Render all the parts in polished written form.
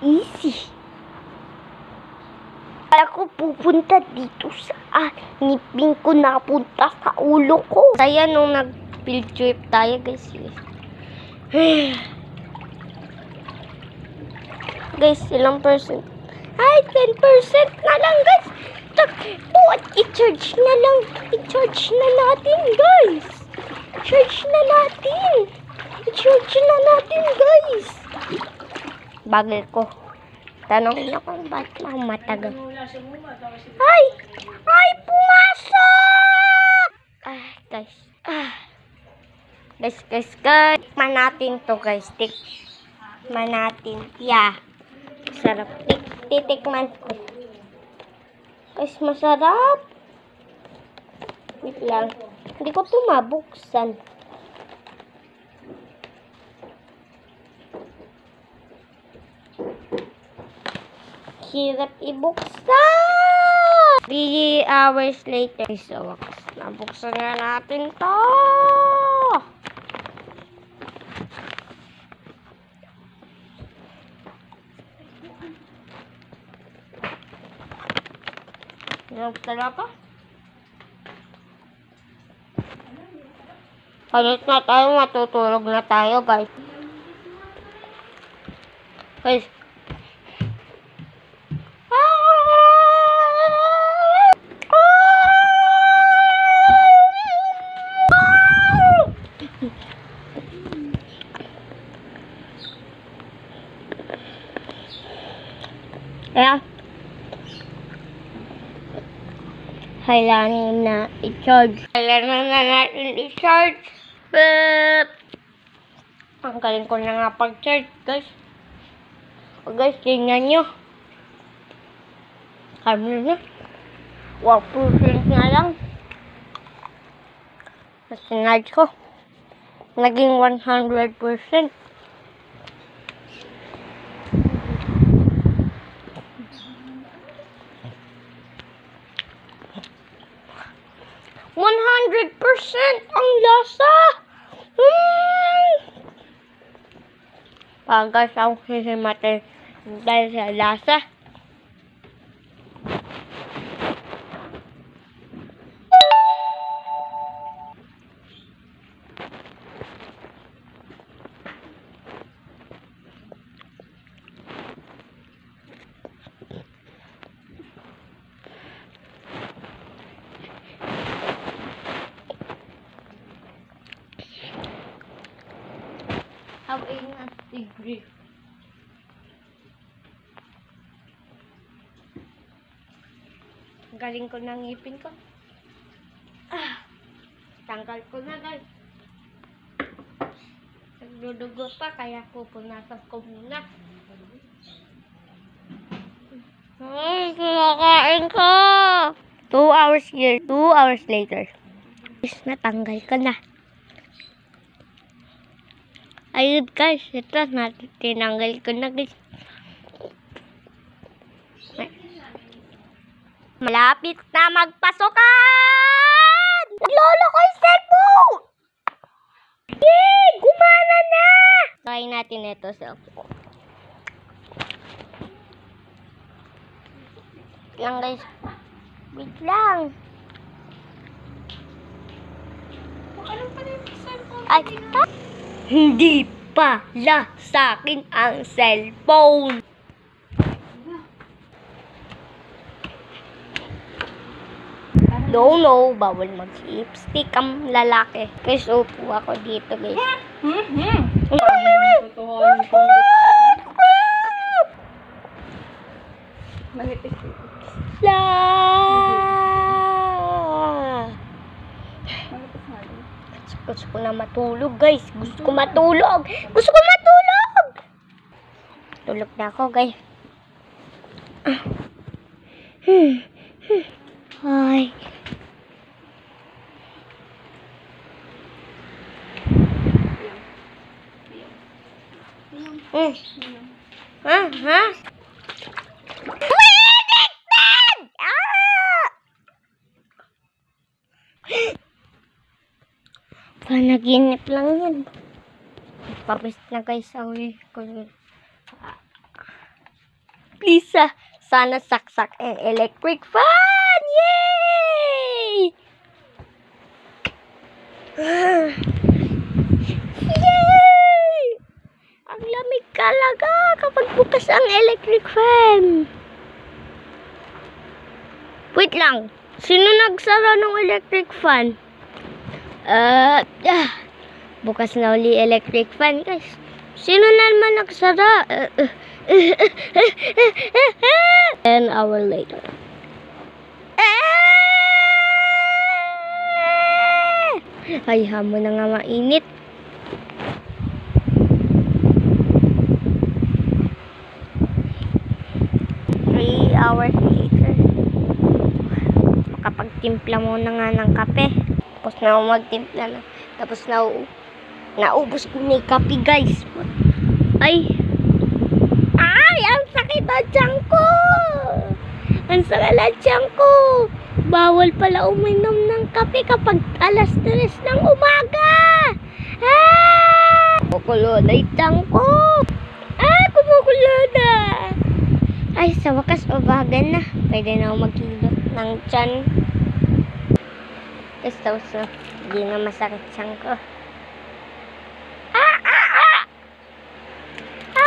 easy. Ako pupunta dito sa ngipin ko, napunta sa ulo ko. Kaya nung nag-field trip tayo, guys. Guys, ilang percent? Ay, 10% na lang, guys. I-charge na lang. I-charge na natin, guys. I-charge na natin. I-charge na natin, guys. Bagal ko. Tanong niyo kung ba't matagal. Ay! Ay, pumasok! Guys. Guys. Tikman natin to, guys. Tikman natin. Yeah. Sarap. Titikman ko. Guys, masarap. Wait lang. Hindi ko ito mabuksan. Hirap ibuksan! 3 hours later. So, nabuksan nga natin to. Nabuksan na pa? Palit na tayo, matutulog na tayo, guys. Guys. Kaya, kailangan na i-charge. Kailangan na natin i-charge. Ang galing ko na nga pag-charge, guys. Guys, tingnan nyo. Kami na. 1% na lang. Sinarge ko. Naging 100%. 100% ang lasa. Guys, ako sisimatay dahil sa lasa. Hawain ang degree. Galing ko ng ngipin ko. Tanggal ko na, guys. Nagdudugo pa, kaya pupunasan ko muna. Kinakain ko! 2 hours later. Natanggal ko na. Ayun, guys, ito tinanggal ko na, guys. Malapit na magpasukan! Naglolo ko yung cellphone! Yay! Gumana na! Try natin ito, cellphone. Lang, guys. Wait lang. Anong pa rin yung cellphone? Ay, hindi pala sa akin ang cellphone. No, bawal mag-lipstick ang lalaki. Guys, upo ako dito, guys. Gusto ko na matulog, guys. Gusto ko matulog. Tulog na ako, guys. Ay. Panaginip lang yan. Papis na, guys. Away ko yun. Please, sana saksak ang electric fan! Yay! Yay! Ang lamig talaga kapag bukas ang electric fan. Wait lang. Sino nagsara ng electric fan? Bukas na uli electric fan, guys. Sino naman nagsara? An hour later. Ay, hamon na nga mainit. Hours later. Makapagtimpla muna nga ng kape. Tapos na ako magtimpla na. Tapos naubos ko na yung kape, guys. Ay! Ang sakit na tiyan ko! Ang sakit na tiyan ko! Bawal pala uminom ng kape kapag alas 3 ng umaga! Kumukulo na yung tiyan ko! Kumukulo na! Ay, sa wakas, ubagan na. Pwede na ako maghilot ng tiyan. Tapos na, hindi na masakit tiyan ko.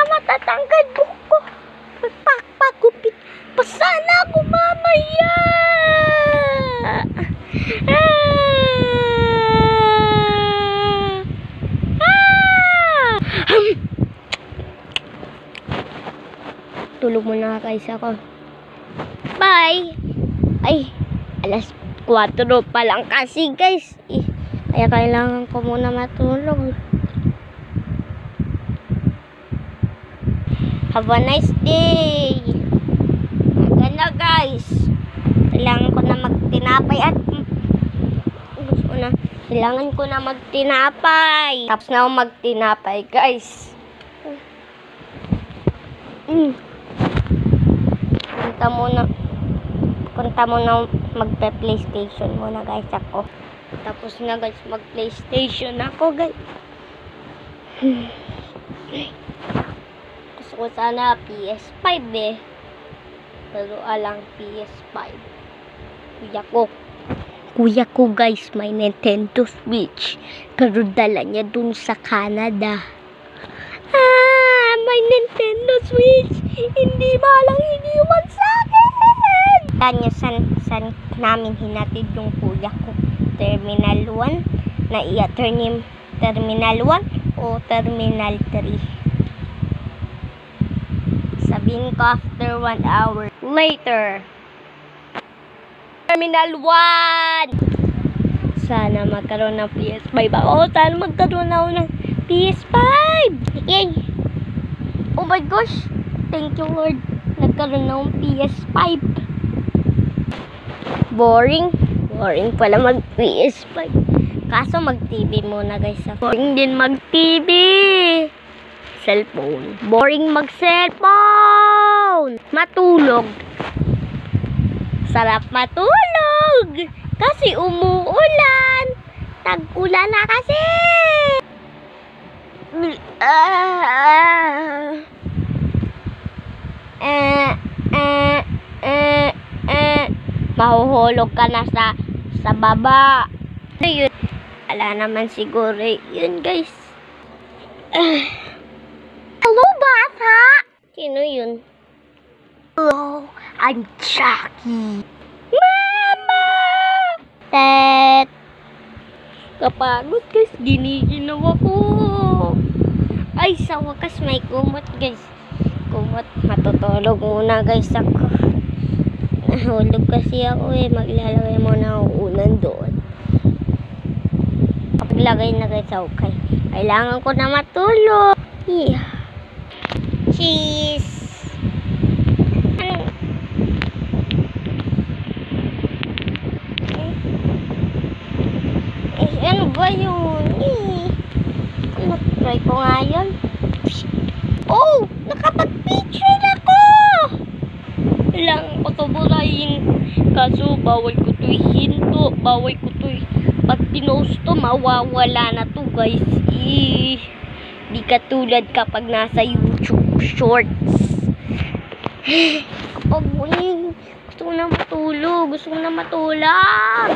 Matatanggal buko. Pagpagupit. Pasana ako mamaya. Tulog muna guys ako. Bye! Ay, alas 4 pa lang kasi guys. Kaya kailangan ko muna matulog. Have a nice day! Maganda guys. Kailangan ko na magtinapay at kailangan ko na magtinapay. Tapos na ako magtinapay guys. Punta muna magpe-PlayStation muna guys ako. Tapos na guys, mag-PlayStation ako guys. Gusto ko sana PS5 eh. Pero alang PS5. Kuya ko guys, may Nintendo Switch. Pero dala niya dun sa Canada. May Nintendo Switch. Hindi malang iniwan sa akin. Tanya san namin hinatid yung kuya ko. Terminal 1 na Terminal 1 o Terminal 3. Sabihin ko after 1 hour later. Terminal 1! Sana magkaroon ng PS5 ako. Sana magkaroon ako ng PS5! Yay! Oh my gosh! Thank you Lord. Nagkaroon na akong PS5. Boring. Boring pala mag PS5. Kaso mag-TV muna guys. Boring din mag-TV. Cellphone. Boring mag-cellphone. Matulog. Sarap matulog. Kasi umuulan. Tag-ulan na kasi. Mahuhulog ka na sa baba. Yun. Ala naman siguro yun guys. Hello bata. Sino yun? Hello, I'm Jackie. Mama! Tet. Kapagod guys, giniginaw ako. Ay, sa wakas may kumot guys. Kumot, matutulog muna guys ako. Nahulog kasi ako eh. Maglalagay muna ako unan doon. Paglagay na guys okay. Kailangan ko na matulog. Yeah. Cheese. Ano ba yun? Try ko nga yun. Oh! Nakapag-picture ako! Kailangan ko ito burahin. Kaso bawal ko ito hinto. Bawal ko ito pag pinost to, mawawala na to guys. Di katulad kapag nasa YouTube Shorts. Kapag gusto ko na matulog. Gusto ko na matulog.